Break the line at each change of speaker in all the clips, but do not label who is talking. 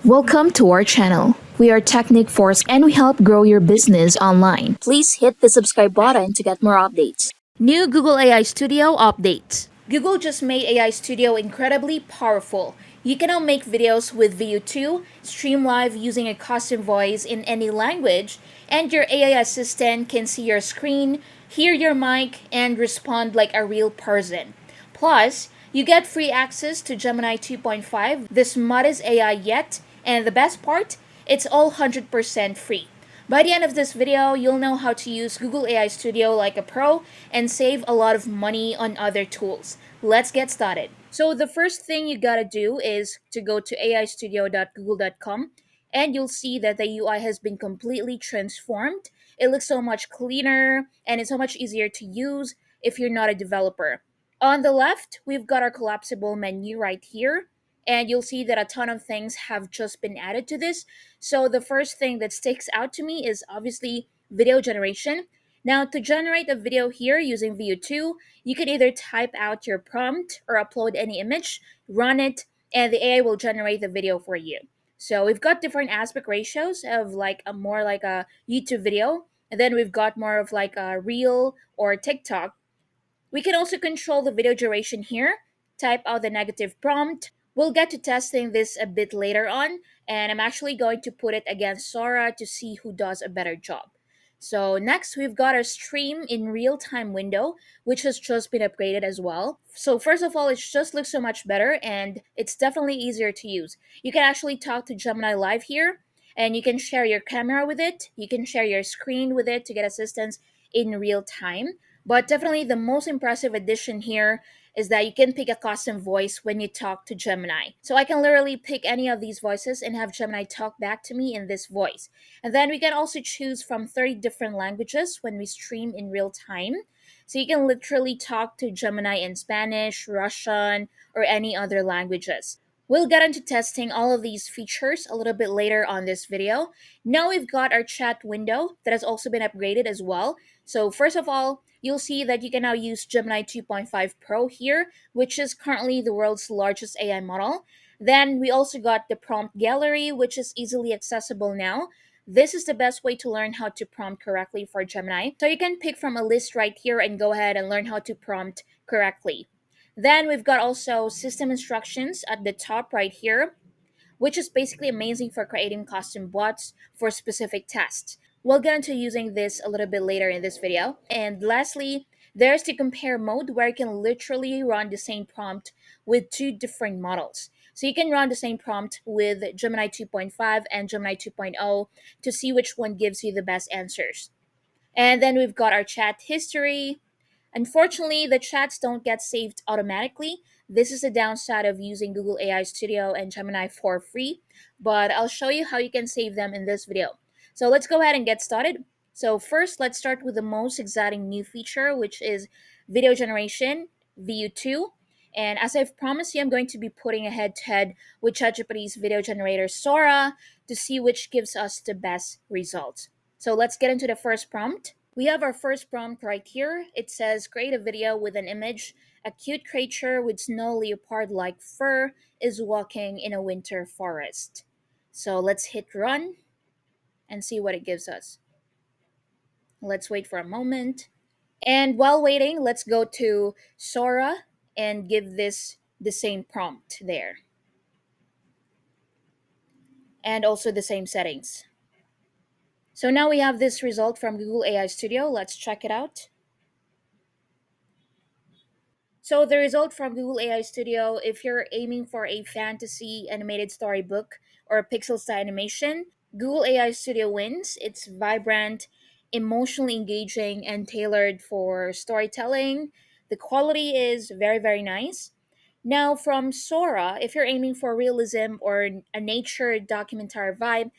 Welcome to our channel. We are Technic Force and we help grow your business online. Please hit the subscribe button to get more updates. New Google AI Studio updates. Google just made AI Studio incredibly powerful. You can now make videos with View 2, stream live using a custom voice in any language, and your AI assistant can see your screen, hear your mic, and respond like a real person. Plus, you get free access to Gemini 2.5, the smartest AI yet, and the best part, it's all 100% free. By the end of this video, you'll know how to use Google AI Studio like a pro and save a lot of money on other tools. Let's get started. So the first thing you gotta do is to go to aistudio.google.com and you'll see that the UI has been completely transformed. It looks so much cleaner and it's so much easier to use if you're not a developer. On the left, we've got our collapsible menu right here, and you'll see that a ton of things have just been added to this. So the first thing that sticks out to me is obviously video generation. Now, to generate a video here using View 2, you can either type out your prompt or upload any image, run it, and the AI will generate the video for you. So we've got different aspect ratios of like a more like a YouTube video, and then we've got more of like a reel or TikTok. We can also control the video duration here, type out the negative prompt. We'll get to testing this a bit later on, and I'm actually going to put it against Sora to see who does a better job. So next, we've got our stream in real-time window, which has just been upgraded as well. So first of all, it just looks so much better, and it's definitely easier to use. You can actually talk to Gemini Live here, and you can share your camera with it. You can share your screen with it to get assistance in real time. But definitely the most impressive addition here is that you can pick a custom voice when you talk to Gemini. So I can literally pick any of these voices and have Gemini talk back to me in this voice. And then we can also choose from 30 different languages when we stream in real time. So you can literally talk to Gemini in Spanish, Russian, or any other languages. We'll get into testing all of these features a little bit later on this video. Now we've got our chat window that has also been upgraded as well. So first of all, you'll see that you can now use Gemini 2.5 Pro here, which is currently the world's largest AI model. Then we also got the prompt gallery, which is easily accessible now. This is the best way to learn how to prompt correctly for Gemini. So you can pick from a list right here and go ahead and learn how to prompt correctly. Then we've got also system instructions at the top right here, which is basically amazing for creating custom bots for specific tasks. We'll get into using this a little bit later in this video. And lastly, there's the compare mode where you can literally run the same prompt with two different models. So you can run the same prompt with Gemini 2.5 and Gemini 2.0 to see which one gives you the best answers. And then we've got our chat history. Unfortunately, the chats don't get saved automatically. This is the downside of using Google AI Studio and Gemini for free, but I'll show you how you can save them in this video. So let's go ahead and get started. So first, let's start with the most exciting new feature, which is video generation, VU2. And as I've promised you, I'm going to be putting a head-to-head with ChatGPT's video generator Sora to see which gives us the best results. So let's get into the first prompt. We have our first prompt right here. It says, create a video with an image. A cute creature with snow leopard like fur is walking in a winter forest. So let's hit run and see what it gives us. Let's wait for a moment. And while waiting, let's go to Sora and give this the same prompt there. And also the same settings. So now we have this result from Google AI Studio. Let's check it out. So the result from Google AI Studio, if you're aiming for a fantasy animated storybook or a pixel style animation, Google AI Studio wins. It's vibrant, emotionally engaging, and tailored for storytelling. The quality is very, very nice. Now, from Sora, if you're aiming for realism or a nature documentary vibe,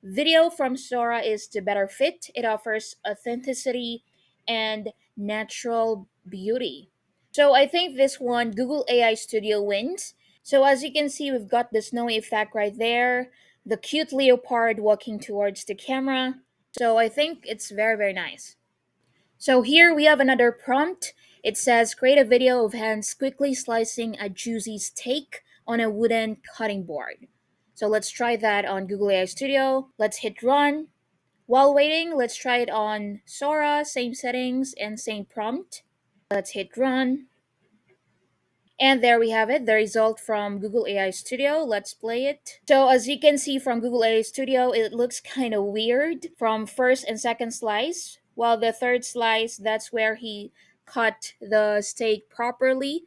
video from Sora is the better fit. It offers authenticity and natural beauty. So I think this one, Google AI Studio wins. So as you can see, we've got the snowy effect right there, the cute leopard walking towards the camera. So I think it's very, very nice. So here we have another prompt. It says, create a video of hands quickly slicing a juicy steak on a wooden cutting board. So let's try that on Google AI Studio. Let's hit run. While waiting, let's try it on Sora, same settings and same prompt. Let's hit run. And there we have it, the result from Google AI Studio. Let's play it. So as you can see from Google AI Studio, it looks kind of weird from first and second slice. While the third slice, that's where he cut the steak properly.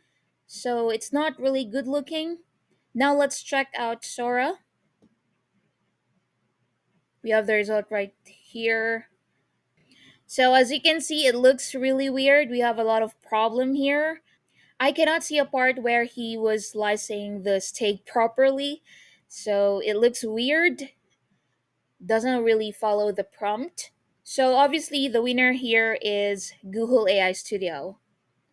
So it's not really good looking. Now let's check out Sora. We have the result right here. So as you can see, it looks really weird. We have a lot of problem here. I cannot see a part where he was slicing the steak properly. So it looks weird. Doesn't really follow the prompt. So obviously the winner here is Google AI Studio.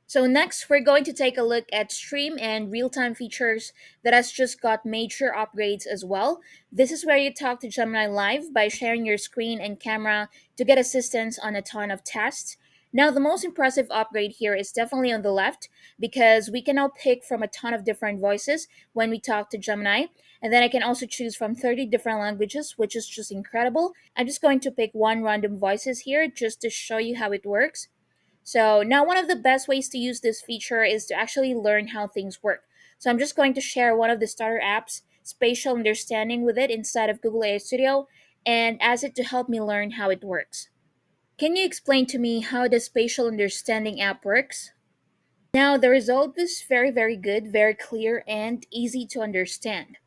So next, we're going to take a look at stream and real-time features that has just got major upgrades as well. This is where you talk to Gemini Live by sharing your screen and camera to get assistance on a ton of tasks. Now, the most impressive upgrade here is definitely on the left because we can now pick from a ton of different voices when we talk to Gemini. And then I can also choose from 30 different languages, which is just incredible. I'm just going to pick one random voices here just to show you how it works. So now one of the best ways to use this feature is to actually learn how things work. So I'm just going to share one of the starter apps, Spatial Understanding, with it inside of Google AI Studio and ask it to help me learn how it works. Can you explain to me how the Spatial Understanding app works? Now the result is very good, very clear, and easy to understand.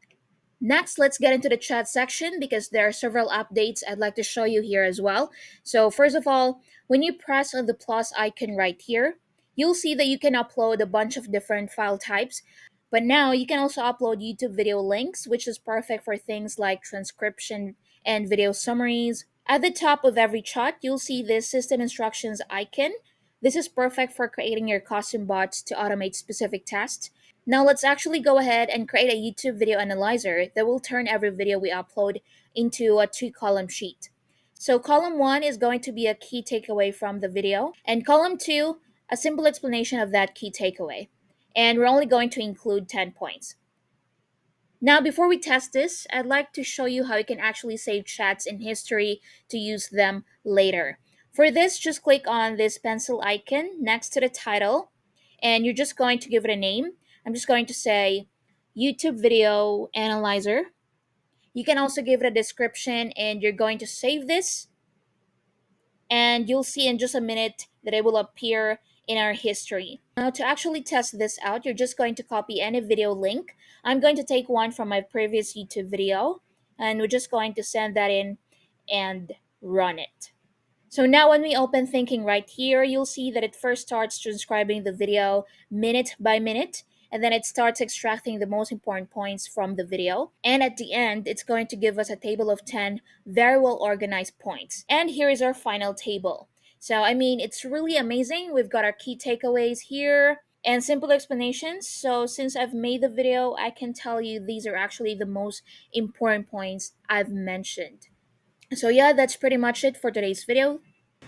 Next, let's get into the chat section because there are several updates I'd like to show you here as well. So first of all, when you press on the plus icon right here, you'll see that you can upload a bunch of different file types. But now you can also upload YouTube video links, which is perfect for things like transcription and video summaries. At the top of every chat, you'll see this system instructions icon. This is perfect for creating your custom bots to automate specific tasks. Now let's actually go ahead and create a YouTube video analyzer that will turn every video we upload into a 2-column sheet. So column 1 is going to be a key takeaway from the video, and column 2, a simple explanation of that key takeaway. And we're only going to include 10 points. Now before we test this, I'd like to show you how you can actually save chats in history to use them later. For this, just click on this pencil icon next to the title, and you're just going to give it a name. I'm just going to say YouTube Video Analyzer. You can also give it a description and you're going to save this. And you'll see in just a minute that it will appear in our history. Now to actually test this out, you're just going to copy any video link. I'm going to take one from my previous YouTube video and we're just going to send that in and run it. So now when we open Thinking right here, you'll see that it first starts transcribing the video minute by minute, and then it starts extracting the most important points from the video. And at the end, it's going to give us a table of 10 very well organized points. And here is our final table. So, I mean, it's really amazing. We've got our key takeaways here and simple explanations. So since I've made the video, I can tell you these are actually the most important points I've mentioned. So yeah, that's pretty much it for today's video.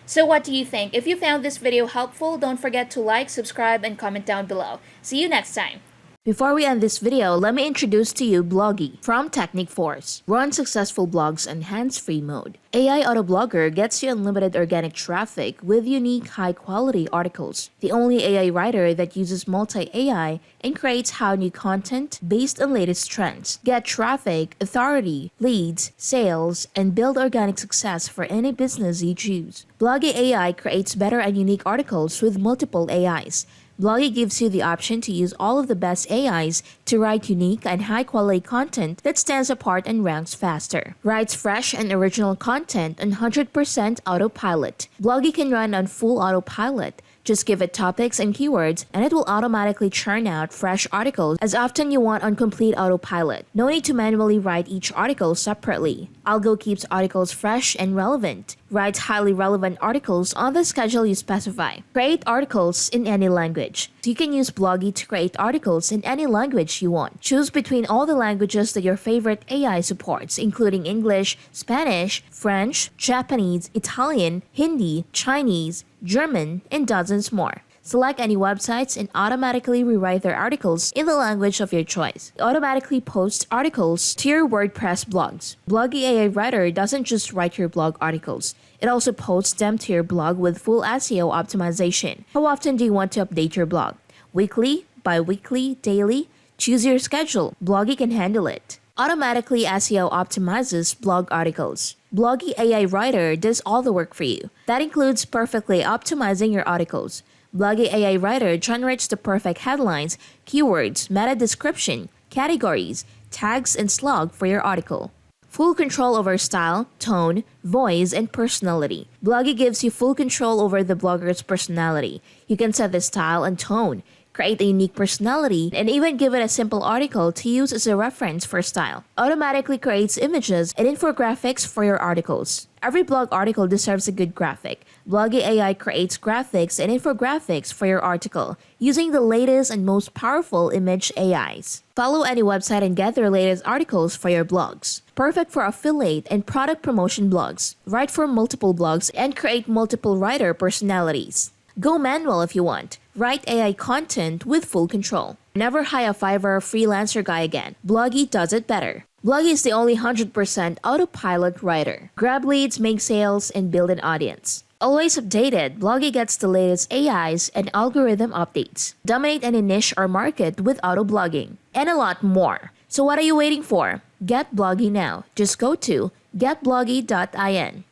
So what do you think? If you found this video helpful, don't forget to like, subscribe, and comment down below. See you next time. Before we end this video, let me introduce to you Bloggy from Technic Force. Run successful blogs on hands-free mode. AI Autoblogger gets you unlimited organic traffic with unique, high-quality articles. The only AI writer that uses multi-AI and creates how-new content based on latest trends. Get traffic, authority, leads, sales, and build organic success for any business you choose. Bloggy AI creates better and unique articles with multiple AIs. Bloggy gives you the option to use all of the best AIs to write unique and high-quality content that stands apart and ranks faster. Writes fresh and original content on 100% autopilot. Bloggy can run on full autopilot. Just give it topics and keywords, and it will automatically churn out fresh articles as often you want on complete autopilot. No need to manually write each article separately. Algo keeps articles fresh and relevant. Writes highly relevant articles on the schedule you specify. Create articles in any language. You can use Bloggy to create articles in any language you want. Choose between all the languages that your favorite AI supports, including English, Spanish, French, Japanese, Italian, Hindi, Chinese, German, and dozens more. Select any websites and automatically rewrite their articles in the language of your choice. It automatically posts articles to your WordPress blogs. Bloggy AI Writer doesn't just write your blog articles. It also posts them to your blog with full SEO optimization. How often do you want to update your blog? Weekly, bi-weekly, daily? Choose your schedule. Bloggy can handle it. Automatically SEO optimizes blog articles. Bloggy AI Writer does all the work for you. That includes perfectly optimizing your articles. Bloggy AI Writer generates the perfect headlines, keywords, meta description, categories, tags, and slug for your article. Full control over style, tone, voice, and personality. Bloggy gives you full control over the blogger's personality. You can set the style and tone, create a unique personality, and even give it a simple article to use as a reference for style. Automatically creates images and infographics for your articles. Every blog article deserves a good graphic. Bloggy AI creates graphics and infographics for your article using the latest and most powerful image AIs. Follow any website and get their latest articles for your blogs. Perfect for affiliate and product promotion blogs. Write for multiple blogs and create multiple writer personalities. Go manual if you want. Write AI content with full control. Never hire a Fiverr freelancer guy again. Bloggy does it better. Bloggy is the only 100% autopilot writer. Grab leads, make sales, and build an audience. Always updated, Bloggy gets the latest AIs and algorithm updates. Dominate any niche or market with auto blogging. And a lot more. So what are you waiting for? Get Bloggy now. Just go to getbloggy.in.